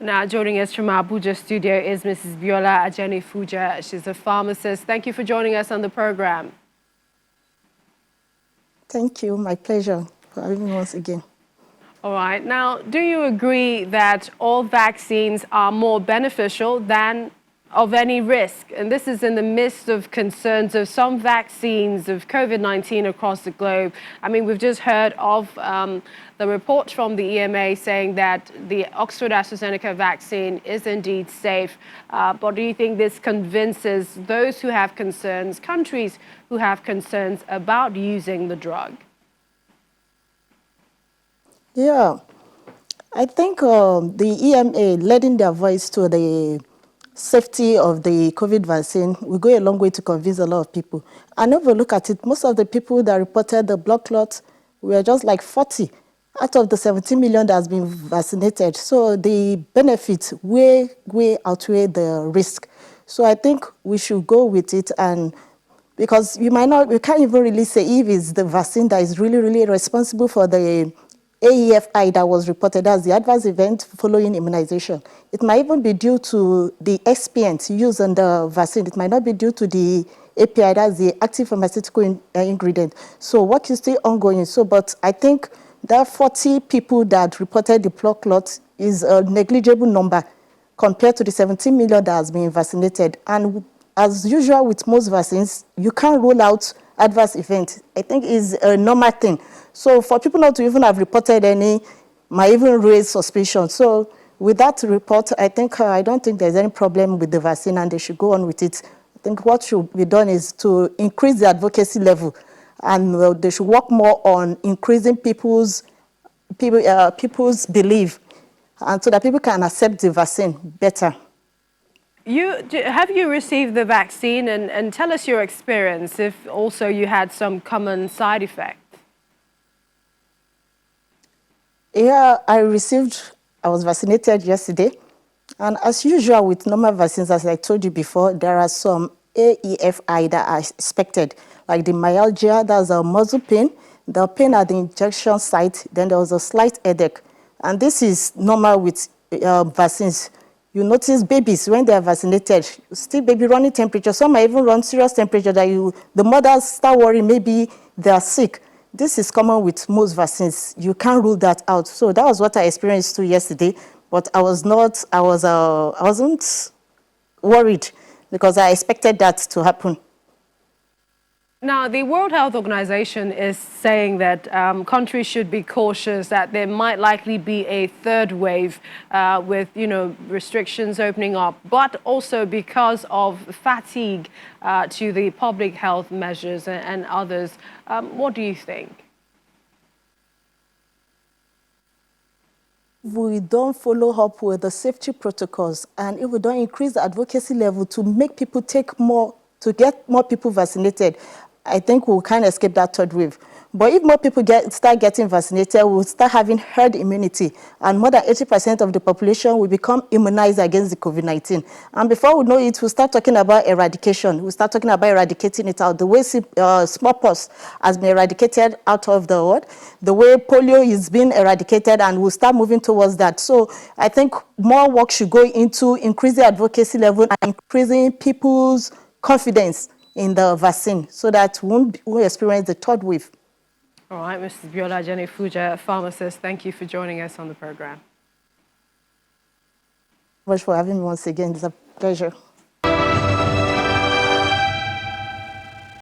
Now, joining us from our Abuja studio is Mrs. Biola Ajenifuja. She's a pharmacist. Thank you for joining us on the program. Thank you. My pleasure for having me once again. All right. Now, do you agree that all vaccines are more beneficial than of any risk? And this is in the midst of concerns of some vaccines of COVID-19 across the globe. I mean, we've just heard of the report from the EMA saying that the Oxford AstraZeneca vaccine is indeed safe. But do you think this convinces those who have concerns, countries who have concerns about using the drug? Yeah, I think the EMA lending their voice to the safety of the COVID vaccine will go a long way to convince a lot of people. And if we look at it, most of the people that reported the blood clots were just like 40 out of the 17 million that has been vaccinated. So the benefits way outweigh the risk. So I think we should go with it, and because we can't even really say if it's the vaccine that is really responsible for the AEFI that was reported as the adverse event following immunization. It might even be due to the excipients used in the vaccine. It might not be due to the API, that's the active pharmaceutical ingredient. So work is still ongoing. But I think that 40 people that reported the blood clot is a negligible number compared to the 17 million that has been vaccinated. And as usual with most vaccines, you can't rule out adverse events. I think is a normal thing. So for people not to even have reported any might even raise suspicion. So with that report, I think I don't think there's any problem with the vaccine, and they should go on with it. I think what should be done is to increase the advocacy level, and they should work more on increasing people's belief, and so that people can accept the vaccine better. Have you received the vaccine, and tell us your experience if also you had some common side effects? Yeah, I was vaccinated yesterday. And as usual with normal vaccines, as I told you before, there are some AEFI that are expected, like the myalgia, that's a muscle pain, the pain at the injection site, then there was a slight headache. And this is normal with vaccines. You notice babies, when they are vaccinated, still baby running temperature. Some might even run serious temperature that the mothers start worrying maybe they are sick. This is common with most vaccines. You can't rule that out. So that was what I experienced too yesterday. But I wasn't worried because I expected that to happen. Now, the World Health Organization is saying that countries should be cautious that there might likely be a third wave with, restrictions opening up, but also because of fatigue to the public health measures and others. What do you think? If we don't follow up with the safety protocols, and if we don't increase the advocacy level to make people to get more people vaccinated, I think we can't escape that third wave. But if more people start getting vaccinated, we'll start having herd immunity, and more than 80% of the population will become immunized against the COVID-19. And before we know it, we'll start talking about eradication. We'll start talking about eradicating it out. The way smallpox has been eradicated out of the world, the way polio is being eradicated, and we'll start moving towards that. So I think more work should go into increasing advocacy level and increasing people's confidence in the vaccine so that we won't experience the third wave. All right, Mrs. Biola Ajenifuja, pharmacist, thank you for joining us on the program. Thank you for having me once again. It's a pleasure.